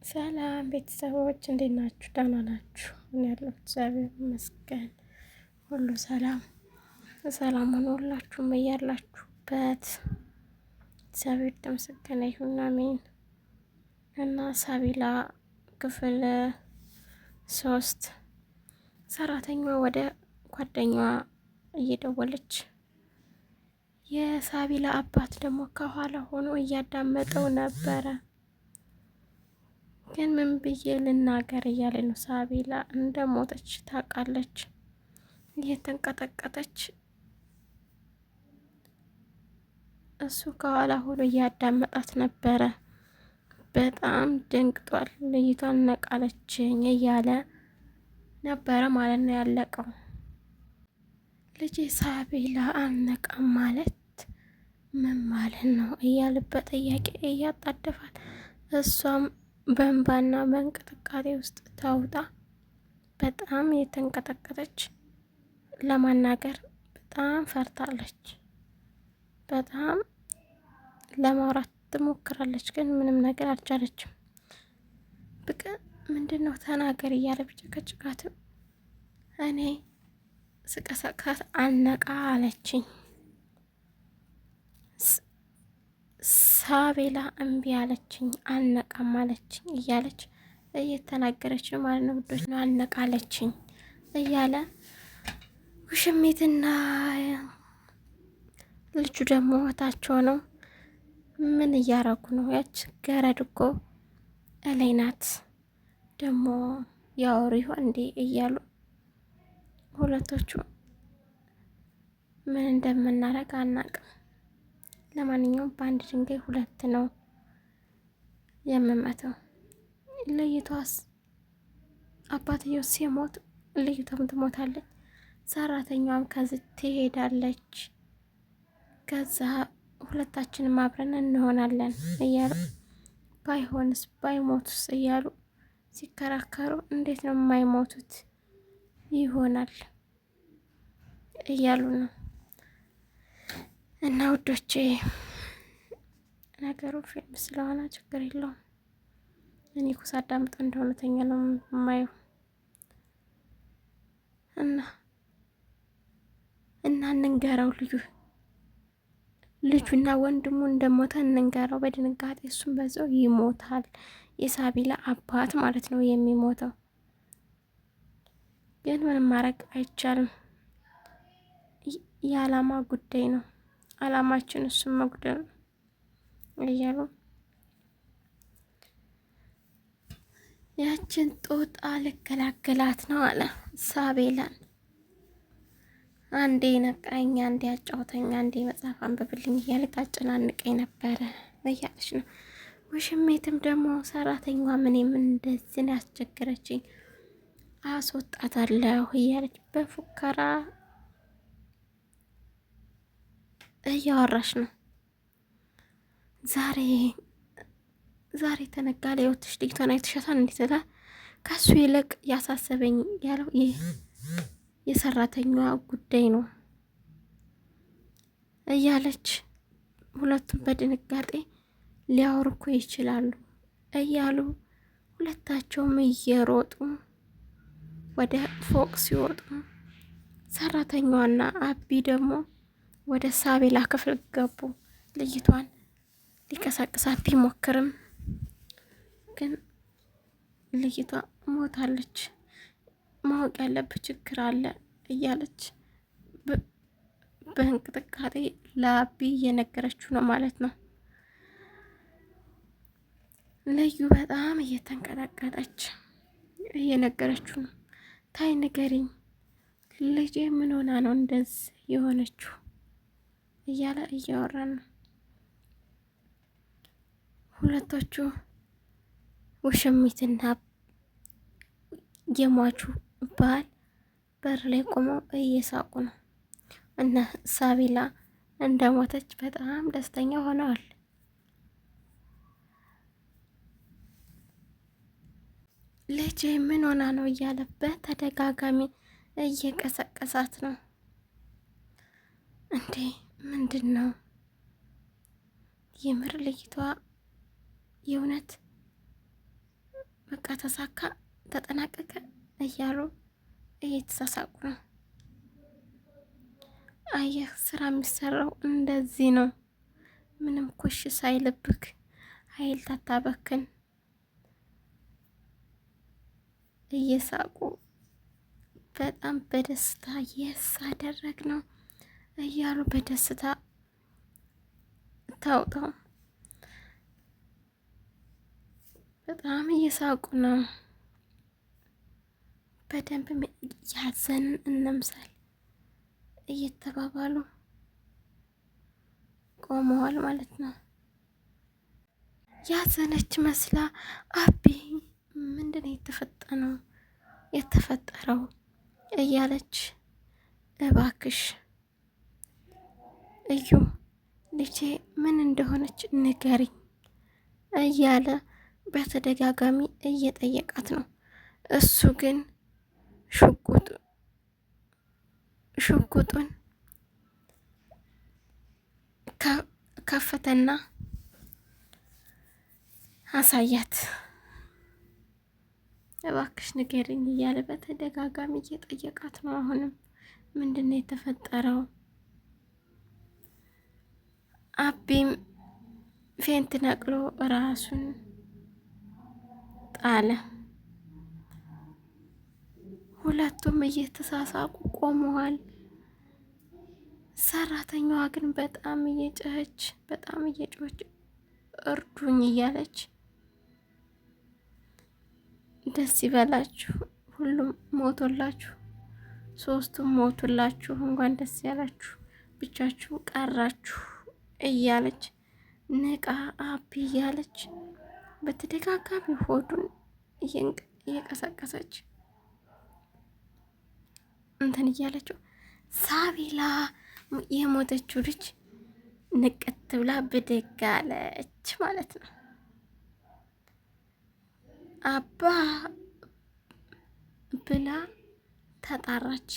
ሰላም ቤተሰቦች እንዴት ናችሁ? ደህና ናችሁ? እኔ ያለሁ እግዚአብሔር ይመስገን ሁሉ ሰላም ሰላም ሆኖ ሁላችሁም እያላችሁበት እግዚአብሔር የተመሰገነ ይሁን አሜን። እና ሳቢላ ክፍል 3 ሰራተኛዋ ወደ ጓደኛዋ እየደወለች የሳቢላ አባት ደግሞ ከኋላ ሆኖ እያዳመጠው ነበረ። ግን ምን ብዬ ልናገር እያለ ነው። ሳቢላ እንደሞተች ታውቃለች። እየተንቀጠቀጠች እሱ ከኋላ ሆኖ እያዳመጣት ነበረ። በጣም ደንግጧል። ልጅቷን ነቃለችኝ እያለ ነበረ ማለት ነው ያለቀው። ልጄ ሳቢላ አልነቃም ማለት ምን ማለት ነው እያለ በጥያቄ እያጣደፋት እሷም በእንባና በእንቅጥቃጤ ውስጥ ታውጣ በጣም የተንቀጠቀጠች ለማናገር በጣም ፈርታለች። በጣም ለማውራት ትሞክራለች፣ ግን ምንም ነገር አልቻለችም። በቃ ምንድነው ተናገር እያለ ቢጨቀጭቃትም እኔ ስቀሰቅሳት አልነቃ አለችኝ። ሳቤላ እምቢ አለችኝ አልነቃም አለችኝ እያለች እየተናገረች ነው ማለት ነው። ውዶች ነው አልነቃለችኝ እያለ ውሽሚትና ልጁ ደግሞ ወታቸው ነው። ምን እያረጉ ነው? ያች ገረድ እኮ እላይ ናት ደግሞ ያወሩ ይሆን እንዴ እያሉ ሁለቶቹ ምን እንደምናረግ አናቅም። ለማንኛውም በአንድ ድንጋይ ሁለት ነው የምመተው። ልይቷስ አባትየው ሲሞት ልይቷም ትሞታለች፣ ሰራተኛዋም ከዚህ ትሄዳለች። ከዛ ሁለታችንም አብረን እንሆናለን እያሉ ባይሆንስ ባይሞቱስ እያሉ ሲከራከሩ እንዴት ነው የማይሞቱት ይሆናል እያሉ ነው። እና ውዶቼ ነገሩ ፊልም ስለሆነ ችግር የለውም። እኔ እኮ ሳዳምጠው እንደ እውነተኛ ነው የማየው። እና እንንገረው ልጁና ወንድሙ እንደሞተ እንንገረው በድንጋጤ እሱም በዛው ይሞታል። የሳቢላ አባት ማለት ነው የሚሞተው። ግን ምንም ማድረግ አይቻልም። የዓላማ ጉዳይ ነው። ዓላማችን እሱም መጉደል እያሉ ያችን ጦጣ ልገላገላት ነው አለ ሳቤላን። አንዴ ነቃኝ፣ አንዴ አጫውተኝ፣ አንዴ መጽሐፍ አንብብልኝ እያለች ታጨናንቀኝ ነበረ እያለች ነው። ውሽሜትም ደግሞ ሰራተኛዋ ምን እንደዚህ ያስቸገረችኝ አስወጣታለሁ እያለች በፉከራ እያወራች ነው። ዛሬ ተነጋ ላይ ወጥሽ ልጅቷን አይተሻታል እንዴት ላ ከሱ ይልቅ ያሳሰበኝ ያለው ይህ የሰራተኛዋ ጉዳይ ነው እያለች ሁለቱም በድንጋጤ ሊያወሩ እኮ ይችላሉ እያሉ ሁለታቸውም እየሮጡ ወደ ፎቅ ሲወጡ ሰራተኛዋና አቢ ደግሞ ወደ ሳቤላ ክፍል ገቡ። ልጅቷን ሊቀሳቅሳት ቢሞክርም ግን ልጅቷ ሞታለች፣ ማወቅ ያለበት ችግር አለ እያለች በእንቅጥቃጤ ለአቢ እየነገረችው ነው ማለት ነው። ልዩ በጣም እየተንቀጠቀጠች እየነገረችው ነው። ታይ ንገሪኝ፣ ልጄ ምን ሆና ነው እንደዚህ የሆነችው እያለ እያወራን ነው። ሁለቶቹ ውሽሚትና የሟቹ ባል በር ላይ ቆመው እየሳቁ ነው። እና ሳቢላ እንደሞተች በጣም ደስተኛ ሆነዋል። ልጄ ምን ሆና ነው እያለ በተደጋጋሚ እየቀሰቀሳት ነው። እንዴ ምንድን ነው የምር ልጅቷ የእውነት በቃ ተሳካ፣ ተጠናቀቀ እያሉ እየተሳሳቁ ነው። አየህ ስራ የሚሰራው እንደዚህ ነው። ምንም ኮሽ ሳይልብክ ኃይል ታታበክን እየሳቁ በጣም በደስታ የስ አደረግ ነው እያሉ በደስታ ታውጠው በጣም እየሳቁ ነው። በደንብ ያዘንን እንምሰል እየተባባሉ ቆመዋል ማለት ነው። ያዘነች መስላ አቢ ምንድነው የተፈጠረው እያለች እባክሽ እዩ ልጄ ምን እንደሆነች ንገሪኝ እያለ በተደጋጋሚ እየጠየቃት ነው። እሱ ግን ሽጉጡን ከፈተና አሳያት። እባክሽ ንገሪኝ እያለ በተደጋጋሚ እየጠየቃት ነው። አሁንም ምንድነው የተፈጠረው? አቢም ፌንት ነቅሎ ራሱን ጣለ። ሁለቱም እየተሳሳቁ ቆመዋል። ሰራተኛዋ ግን በጣም እየጮኸች እርዱኝ እያለች ደስ ይበላችሁ፣ ሁሉም ሞቶላችሁ፣ ሶስቱም ሞቱላችሁ፣ እንኳን ደስ ያላችሁ፣ ብቻችሁ ቀራችሁ እያለች ንቃ አቢ እያለች በተደጋጋሚ ሆዱን እየቀሰቀሰች እንትን እያለችው ሳቢላ የሞተችው ልጅ ንቅት ብላ ብድግ አለች ማለት ነው። አባ ብላ ተጣራች።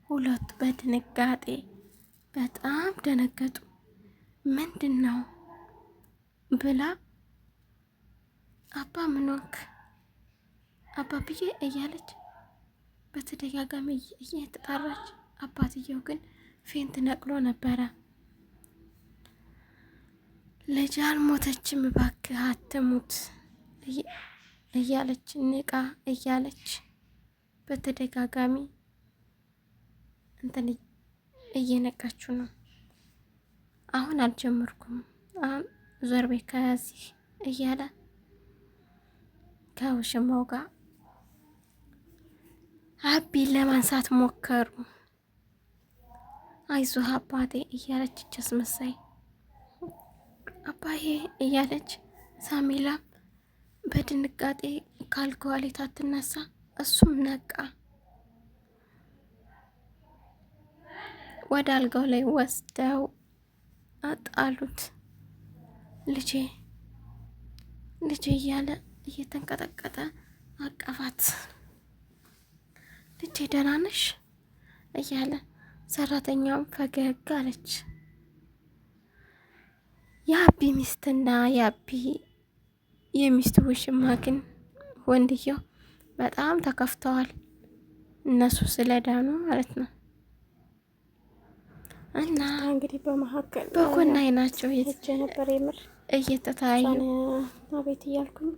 ሁለቱ በድንጋጤ በጣም ደነገጡ። ምንድን ነው ብላ አባ ምን ሆንክ አባ ብዬ እያለች በተደጋጋሚ እየተጣራች፣ አባትየው ግን ፌንት ነቅሎ ነበረ። ልጅ አልሞተችም እባክህ አትሙት እያለች ንቃ እያለች በተደጋጋሚ እንትን እየነቃችሁ ነው። አሁን አልጀመርኩም፣ አሁን ዞር ቤት ከዚህ እያለ ከውሽማው ጋር አቢን ለማንሳት ሞከሩ። አይዞህ አባቴ እያለች አስመሳይ አባዬ እያለች ሳሚላም በድንጋጤ ካልጋዋ ላይ ታትነሳ፣ እሱም ነቃ። ወደ አልጋው ላይ ወስደው አጣሉት። ልጄ እያለ እየተንቀጠቀጠ አቀፋት። ልጄ ደህና ነሽ እያለ ሰራተኛውም ፈገግ አለች። የአቢ ሚስትና የአቢ የሚስቱ ውሽማ ግን ወንድየው በጣም ተከፍተዋል። እነሱ ስለዳኑ ማለት ነው። እና እንግዲህ በመካከል በጎን አይናቸው ነበር የምር እየተታዩ አቤት እያልኩኝ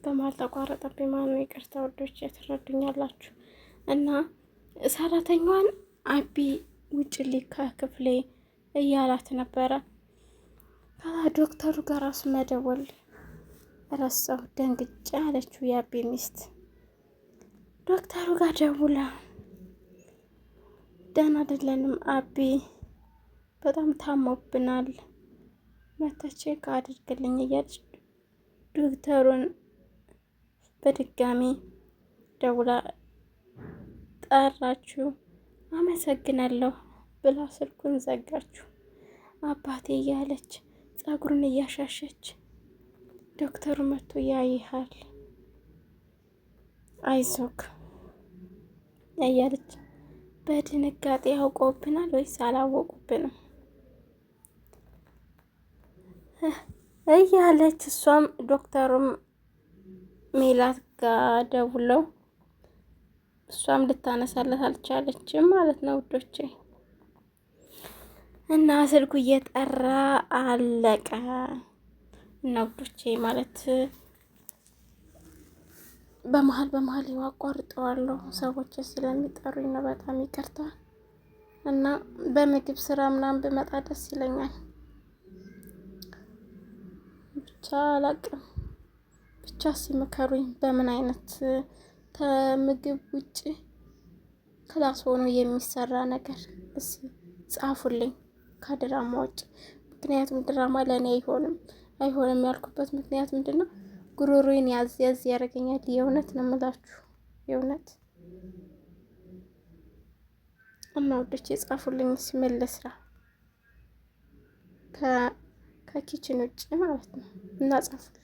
በመሀል ተቋረጠብኝ። ማነው ይቅርታ ወዶች ትረዱኛላችሁ። እና ሰራተኛዋን አቢ ውጭ ከክፍሌ እያላት ነበረ። ዶክተሩ ጋር ራሱ መደወል ረሳሁ፣ ደንግጬ አለችው የአቢ ሚስት። ዶክተሩ ጋር ደውላ ደህና አይደለንም አቢ በጣም ታሞብናል፣ መተቼ አድርግልኝ እያለች ዶክተሩን በድጋሚ ደውላ ጠራችሁ። አመሰግናለሁ ብላ ስልኩን ዘጋችሁ። አባቴ እያለች ጸጉሩን እያሻሸች ዶክተሩ መጥቶ ያይሃል፣ አይዞክ እያለች በድንጋጤ ያውቀውብናል ወይስ አላወቁብንም እያለች እሷም ዶክተሩም ሜላት ጋር ደውለው እሷም ልታነሳለት አልቻለችም ማለት ነው ውዶቼ። እና ስልኩ እየጠራ አለቀ እና ውዶቼ ማለት በመሀል አቋርጠዋለሁ። ሰዎች ስለሚጠሩኝ ነው። በጣም ይቅርታ። እና በምግብ ስራ ምናምን ብመጣ ደስ ይለኛል። ብቻ አላቅም። ብቻ ሲመከሩኝ በምን አይነት ከምግብ ውጭ ክላስ ሆኖ የሚሰራ ነገር እስኪ ጻፉልኝ ከድራማ ውጭ። ምክንያቱም ድራማ ለእኔ አይሆንም ያልኩበት ምክንያት ምንድን ነው? ጉሮሮዬን ያዝ ያዝ ያደርገኛል። የእውነት ነው የምላችሁ የእውነት እና ወዶች የጻፉልኝ ሲመለስ ከኪችን ውጭ ማለት ነው እና ጻፉልኝ።